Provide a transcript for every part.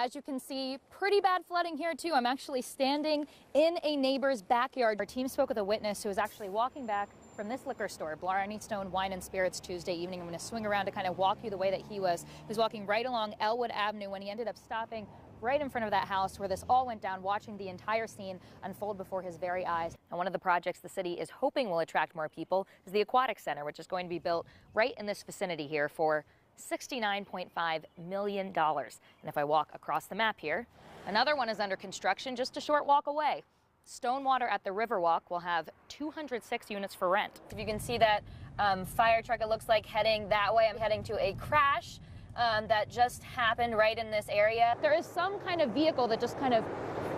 as you can see, pretty bad flooding here too. I'm actually standing in a neighbor's backyard. Our team spoke with a witness who was actually walking back from this liquor store, Blarney Stone Wine and Spirits, Tuesday evening. I'm going to swing around to kind of walk you the way that he was. He was walking right along Elwood Avenue when he ended up stopping right in front of that house where this all went down, watching the entire scene unfold before his very eyes. And one of the projects the city is hoping will attract more people is the Aquatic Center, which is going to be built right in this vicinity here for $69.5 million. And if I walk across the map here, another one is under construction just a short walk away. Stonewater at the Riverwalk will have 206 units for rent. If you can see that fire truck, it looks like heading that way. I'm heading to a crash that just happened right in this area. There is some kind of vehicle that just kind of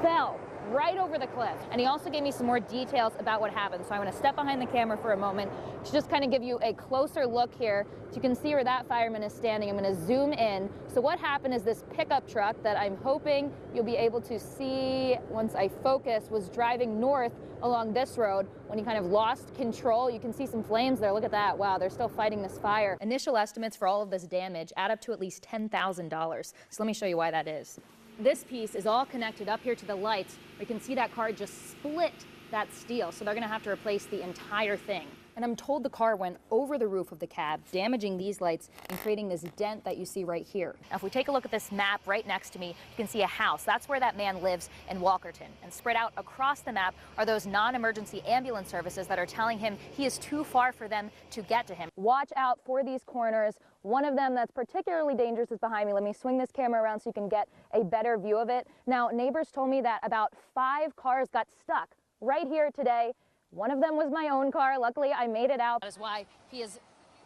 fell right over the cliff. And he also gave me some more details about what happened. So I want to step behind the camera for a moment to just kind of give you a closer look here. So you can see where that fireman is standing. I'm going to zoom in. So what happened is this pickup truck that I'm hoping you'll be able to see once I focus was driving north along this road. When he kind of lost control, you can see some flames there. Look at that. Wow, they're still fighting this fire. Initial estimates for all of this damage add up to at least $10,000. So let me show you why that is. This piece is all connected up here to the lights. We can see that car just split that steel, so they're going to have to replace the entire thing. And I'm told the car went over the roof of the cab, damaging these lights and creating this dent that you see right here. Now, if we take a look at this map right next to me, you can see a house. That's where that man lives in Walkerton. And spread out across the map are those non-emergency ambulance services that are telling him he is too far for them to get to him. Watch out for these corners. One of them that's particularly dangerous is behind me. Let me swing this camera around so you can get a better view of it. Now, neighbors told me that about 5 cars got stuck right here today. One of them was my own car. Luckily, I made it out. That is why he is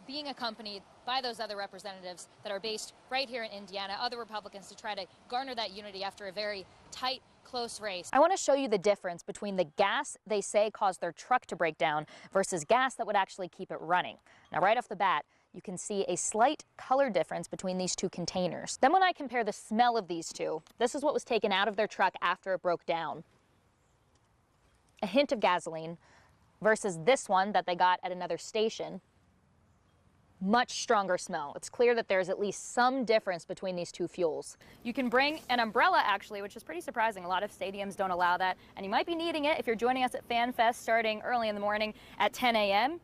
being accompanied by those other representatives that are based right here in Indiana, other Republicans, to try to garner that unity after a very tight, close race. I want to show you the difference between the gas they say caused their truck to break down versus gas that would actually keep it running. Now, right off the bat, you can see a slight color difference between these two containers. Then when I compare the smell of these two, this is what was taken out of their truck after it broke down. A hint of gasoline versus this one that they got at another station. Much stronger smell. It's clear that there's at least some difference between these two fuels. You can bring an umbrella, actually, which is pretty surprising. A lot of stadiums don't allow that, and you might be needing it if you're joining us at Fan Fest starting early in the morning at 10 a.m.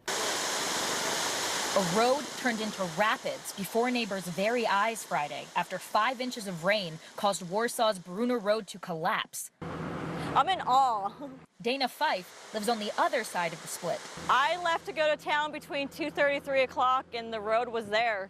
A road turned into rapids before neighbors' very eyes Friday after 5 inches of rain caused Warsaw's Bruner Road to collapse. I'm in awe. Dana Fife lives on the other side of the split. I left to go to town between 2:30, 3 o'clock, and the road was there.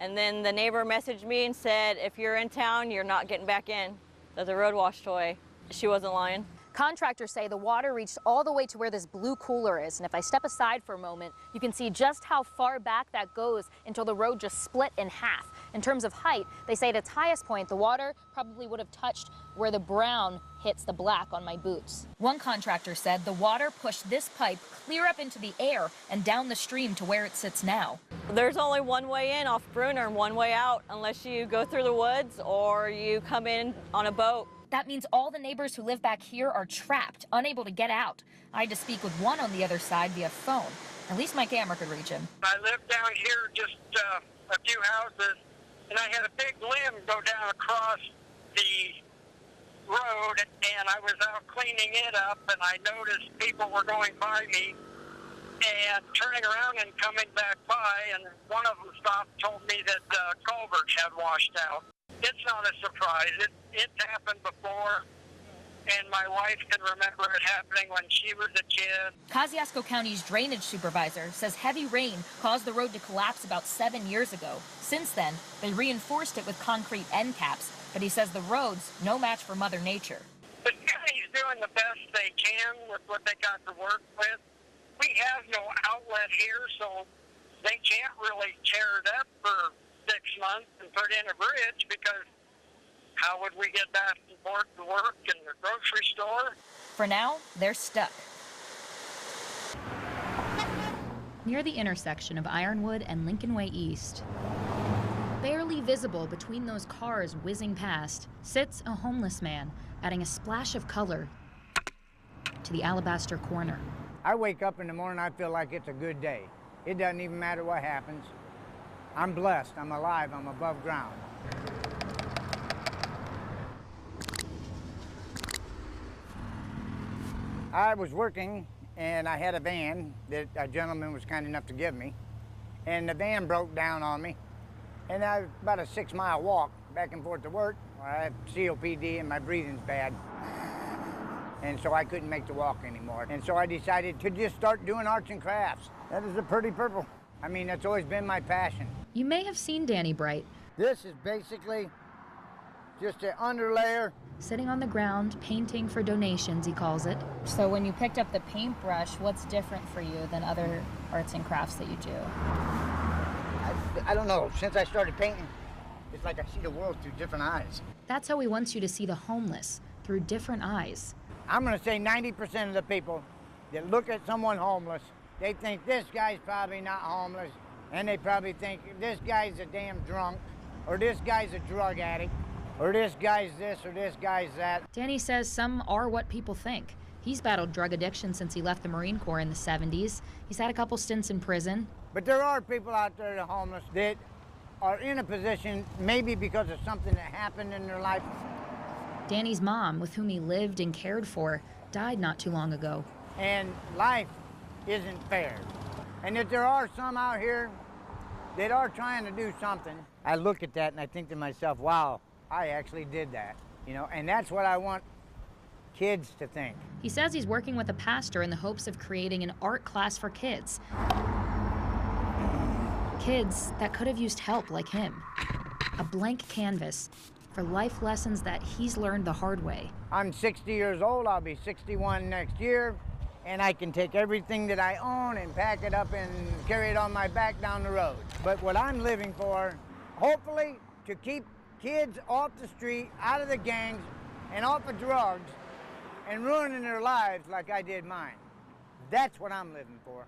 And then the neighbor messaged me and said, if you're in town, you're not getting back in. There's a road washed away. She wasn't lying. Contractors say the water reached all the way to where this blue cooler is. And if I step aside for a moment, you can see just how far back that goes until the road just split in half. In terms of height, they say at its highest point, the water probably would have touched where the brown hits the black on my boots. One contractor said the water pushed this pipe clear up into the air and down the stream to where it sits now. There's only one way in off Bruner and one way out unless you go through the woods or you come in on a boat. That means all the neighbors who live back here are trapped, unable to get out. I had to speak with one on the other side via phone. At least my camera could reach him. I live down here just a few houses, and I had a big limb go down across the road, and I was out cleaning it up, and I noticed people were going by me and turning around and coming back by, and one of them stopped and told me that culvert had washed out. It's not a surprise. It's happened before, and my wife can remember it happening when she was a kid. Kosciuszko County's drainage supervisor says heavy rain caused the road to collapse about 7 years ago. Since then, they reinforced it with concrete end caps, but he says the road's no match for Mother Nature. The county's doing the best they can with what they got to work with. We have no outlet here, so they can't really tear it up for 6 months and put in a bridge, because how would we get back and forth to work and the grocery store? For now, they're stuck. Near the intersection of Ironwood and Lincoln Way East, barely visible between those cars whizzing past, sits a homeless man, adding a splash of color to the alabaster corner. I wake up in the morning, I feel like it's a good day. It doesn't even matter what happens. I'm blessed, I'm alive, I'm above ground. I was working and I had a van that a gentleman was kind enough to give me. And the van broke down on me. And I was about a 6-mile walk back and forth to work. I have COPD and my breathing's bad. And so I couldn't make the walk anymore. And so I decided to just start doing arts and crafts. That is a pretty purple. I mean, that's always been my passion. You may have seen Danny Bright. This is basically just an underlayer. Sitting on the ground, painting for donations, he calls it. So when you picked up the paintbrush, what's different for you than other arts and crafts that you do? I don't know. Since I started painting, it's like I see the world through different eyes. That's how he wants you to see the homeless, through different eyes. I'm going to say 90% of the people that look at someone homeless, they think this guy's probably not homeless, and they probably think this guy's a damn drunk, or this guy's a drug addict, or this guy's this, or this guy's that. Danny says some are what people think. He's battled drug addiction since he left the Marine Corps in the 70s. He's had a couple stints in prison. But there are people out there that are homeless that are in a position, maybe because of something that happened in their life. Danny's mom, with whom he lived and cared for, died not too long ago. And life isn't fair. And if there are some out here that are trying to do something, I look at that and I think to myself, wow, I actually did that, you know, and that's what I want kids to think. He says he's working with a pastor in the hopes of creating an art class for kids. Kids that could have used help like him. A blank canvas for life lessons that he's learned the hard way. I'm 60 years old, I'll be 61 next year, and I can take everything that I own and pack it up and carry it on my back down the road. But what I'm living for, hopefully, to keep kids off the street, out of the gangs, and off of drugs, and ruining their lives like I did mine. That's what I'm living for.